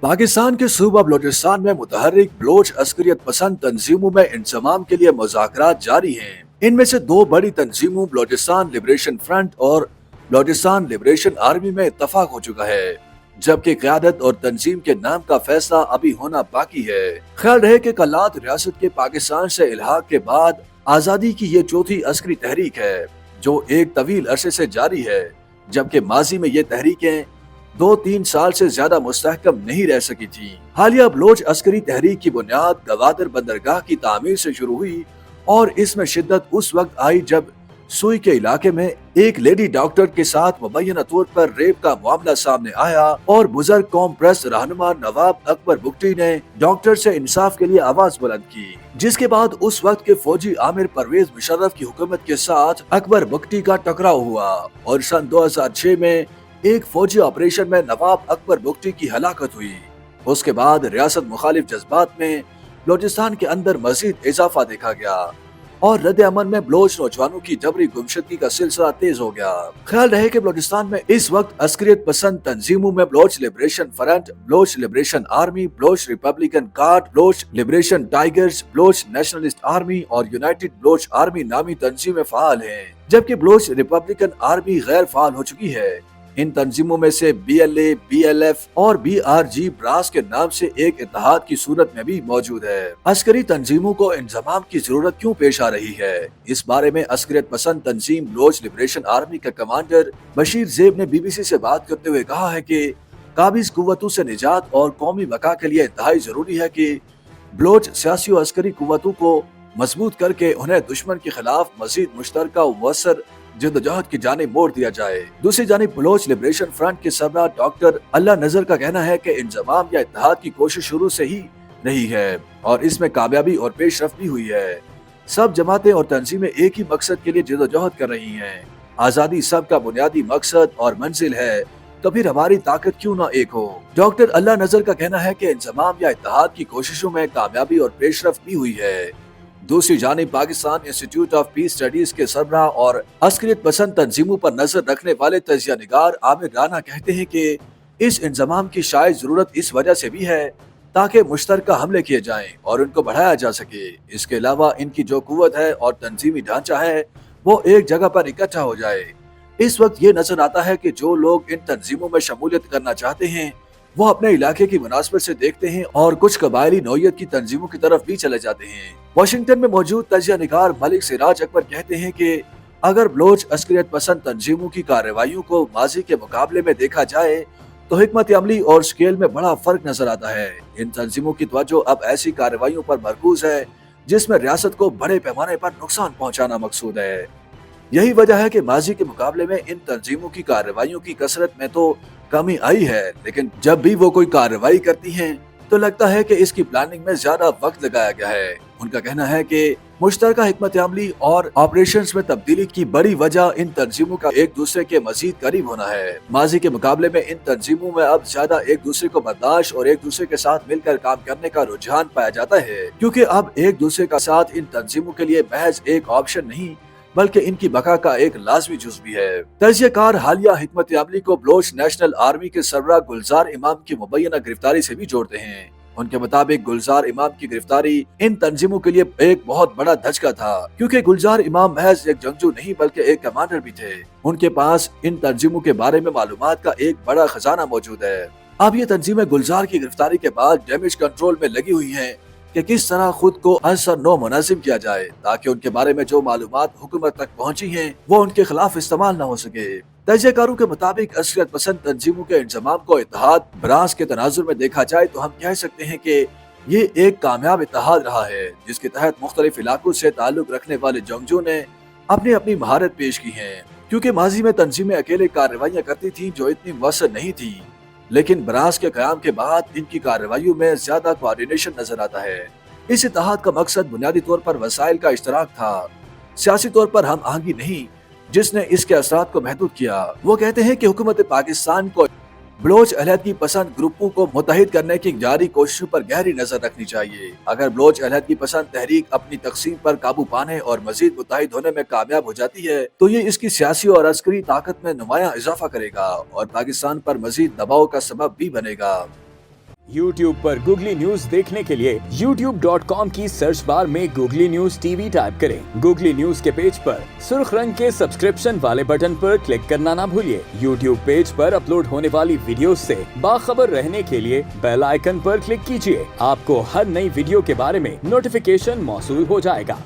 पाकिस्तान के सूबा बलोचिस्तान में मुतहर्रिक बलोच अस्करियत पसंद तंजीमों में इंजमाम के लिए मुज़ाकरात जारी हैं। इनमें से दो बड़ी तंजीमों बलोचिस्तान लिबरेशन फ्रंट और बलोचिस्तान लिबरेशन आर्मी में इत्तफाक हो चुका है, जबकि क़यादत और तंजीम के नाम का फैसला अभी होना बाकी है। ख्याल रहे कि कल्लात रियासत के पाकिस्तान से इल्हाक के बाद आज़ादी की ये चौथी अस्करी तहरीक है, जो एक तवील अरसे से जारी है, जबकि माजी में ये तहरीकें 2-3 साल से ज्यादा मुस्तहकम नहीं रह सकी थी। हालिया बलोच अस्करी तहरीक की बुनियाद गवादर बंदरगाह की तामीर से शुरू हुई और इसमें शिद्दत उस वक्त आई जब सुई के इलाके में एक लेडी डॉक्टर के साथ मुबैना तौर पर रेप का मामला सामने आया और बुजुर्ग कौम प्रेस रहनुमा नवाब अकबर बुगटी ने डॉक्टर से इंसाफ के लिए आवाज बुलंद की, जिसके बाद उस वक्त के फौजी आमिर परवेज मुशर्रफ की हुकूमत के साथ अकबर बुगटी का टकराव हुआ और सन 2006 में एक फौजी ऑपरेशन में नवाब अकबर बुगटी की हलाकत हुई। उसके बाद रियासत मुखालिफ जज्बात में बलोचिस्तान के अंदर मजीद इजाफा देखा गया और रद्द अमन में बलोच नौजवानों की जबरी गुमशुदगी का सिलसिला तेज हो गया। ख्याल रहे कि बलोचिस्तान में इस वक्त अस्करियत पसंद तंजीमों में Baloch Liberation Front, Baloch Liberation Army, Baloch Republican Guard, Baloch Liberation Tigers, Baloch Nationalist Army और यूनाइटेड बलोच आर्मी नामी तंजीमें फाल हैं, जबकि बलोच रिपब्लिकन आर्मी गैर फाल हो चुकी है। इन तंजीमों में से BLA, BLF और BRG ब्रास के नाम से एक इत्तेहाद की सूरत में भी मौजूद है। अस्करी तंजीमों को इंजमाम की जरूरत क्यों पेश आ रही है, इस बारे में अस्करियत पसंद तंजीम बलोच लिबरेशन आर्मी का कमांडर बशीर ज़ेब ने BBC से बात करते हुए कहा है कि काबिज कुव्वतों से निजात और कौमी बका के लिए इंतहाई जरूरी है कि बलोच सियासी और अस्करी कुव्वतों को मजबूत करके उन्हें दुश्मन के खिलाफ मजीद मुश्तरका मुअस्सर जद्दोजहद की जानिब मोड़ दिया जाए। दूसरी जानिब बलोच लिबरेशन फ्रंट के सरबराह डॉक्टर अल्लाह नजर का कहना है कि इंजमाम या इत्तेहाद की कोशिश शुरू से ही रही है और इसमें कामयाबी और पेशरफ्त भी हुई है। सब जमातें और तंजीमें एक ही मकसद के लिए जद्दोजहद कर रही हैं। आजादी सबका बुनियादी मकसद और मंजिल है, तो फिर हमारी ताकत क्यों ना एक हो। डॉक्टर अल्लाह नजर का कहना है कि इंजमाम या इत्तेहाद की कोशिशों में कामयाबी और पेशरफ्त भी हुई है। दूसरी जानिब Pakistan institute of peace studies के सरबराह और अस्करियत पसंद तंजीमों पर नजर रखने वाले तजिया निगार आमिर राना कहते हैं कि इस इंजमाम की शायद जरूरत इस वजह से भी है ताकि मुश्तरका हमले किए जाएं और उनको बढ़ाया जा सके। इसके अलावा इनकी जो कुव्वत है और तंजीमी ढांचा है वो एक जगह पर इकट्ठा हो जाए। इस वक्त ये नजर आता है कि जो लोग इन तंजीमों में शमूलियत करना चाहते हैं वो अपने इलाके की मुनासबत से देखते हैं और कुछ कबायली नौयत की तंजीमों की तरफ भी चले जाते हैं। वाशिंगटन में मौजूद तजिया निगार मलिक सिराज अकबर कहते हैं कि अगर बलोच अस्करियत पसंद तंजीमों की कार्रवाइयों को माजी के मुकाबले में देखा जाए तो हिकमत अमली और स्केल में बड़ा फर्क नजर आता है। इन तंजीमों की तवज्जो अब ऐसी कार्रवाइयों पर मरकूज है जिसमें रियासत को बड़े पैमाने पर नुकसान पहुँचाना मकसूद है। यही वजह है कि माजी के मुकाबले में इन तंजीमों की कार्रवाइयों की कसरत में तो कमी आई है, लेकिन जब भी वो कोई कार्रवाई करती हैं तो लगता है कि इसकी प्लानिंग में ज्यादा वक्त लगाया गया है। उनका कहना है कि मुश्तरका हिकमत अमली और ऑपरेशंस में तब्दीली की बड़ी वजह इन तंजीमों का एक दूसरे के मजीद करीब होना है। माजी के मुकाबले में इन तंजीमों में अब ज्यादा एक दूसरे को बर्दाश्त और एक दूसरे के साथ मिलकर काम करने का रुझान पाया जाता है, क्योंकि अब एक दूसरे का साथ इन तंजीमों के लिए महज एक ऑप्शन नहीं बल्कि इनकी बका का एक लाजमी जुज़ भी है। तजियाकार हालिया हिकमत अमली को बलोच नेशनल आर्मी के सरबराह गुलजार इमाम की मुबैना गिरफ्तारी से भी जोड़ते हैं। उनके मुताबिक गुलजार इमाम की गिरफ्तारी इन तंजीमों के लिए एक बहुत बड़ा धचका था, क्योंकि गुलजार इमाम महज एक जंगजू नहीं बल्कि एक कमांडर भी थे। उनके पास इन तंजीमों के बारे में मालूमात का एक बड़ा खजाना मौजूद है। अब ये तंजीमें गुलजार की गिरफ्तारी के बाद डैमेज कंट्रोल में लगी हुई हैं कि किस तरह खुद को असर नो मुनासिब किया जाए ताकि उनके बारे में जो मालूमात हुकूमत तक पहुंची हैं वो उनके खिलाफ इस्तेमाल न हो सके। तजियाकारों के मुताबिक अस्करियत पसंद तंजीमों के इंजमाम को इत्तेहाद ब्रास के तनाजुर में देखा जाए तो हम कह सकते हैं कि ये एक कामयाब इत्तेहाद रहा है, जिसके तहत मुख्तलिफ इलाकों से ताल्लुक रखने वाले जंगजू ने अपनी अपनी महारत पेश की है। क्योंकि माजी में तंजीमें अकेले कार्रवाइयाँ करती थी जो इतनी मुअस्सर नहीं थी, लेकिन ब्रास के क़याम के बाद इनकी कार्रवाइयों में ज्यादा कोऑर्डिनेशन नजर आता है। इस इत्तेहाद का मकसद बुनियादी तौर पर वसाइल का इश्तराक था, सियासी तौर पर हम आहंगी नहीं, जिसने इसके असरात को महदूद किया। वो कहते हैं कि हुकूमत पाकिस्तान को बलोच अलहदगी पसंद ग्रुपों को मुत्तहिद करने की जारी कोशिशों पर गहरी नजर रखनी चाहिए। अगर बलोच अलहदगी पसंद तहरीक अपनी तकसीम पर काबू पाने और मजीद मुत्तहिद होने में कामयाब हो जाती है तो ये इसकी सियासी और अस्करी ताकत में नुमाया इजाफा करेगा और पाकिस्तान पर मजीद दबाव का सबब भी बनेगा। YouTube पर गूगली न्यूज देखने के लिए youtube.com की सर्च बार में गूगली न्यूज टीवी टाइप करें। गूगली न्यूज के पेज पर सुर्ख रंग के सब्सक्रिप्शन वाले बटन पर क्लिक करना ना भूलिए। YouTube पेज पर अपलोड होने वाली वीडियो से बाखबर रहने के लिए बेल आइकन पर क्लिक कीजिए। आपको हर नई वीडियो के बारे में नोटिफिकेशन मौसूल हो जाएगा।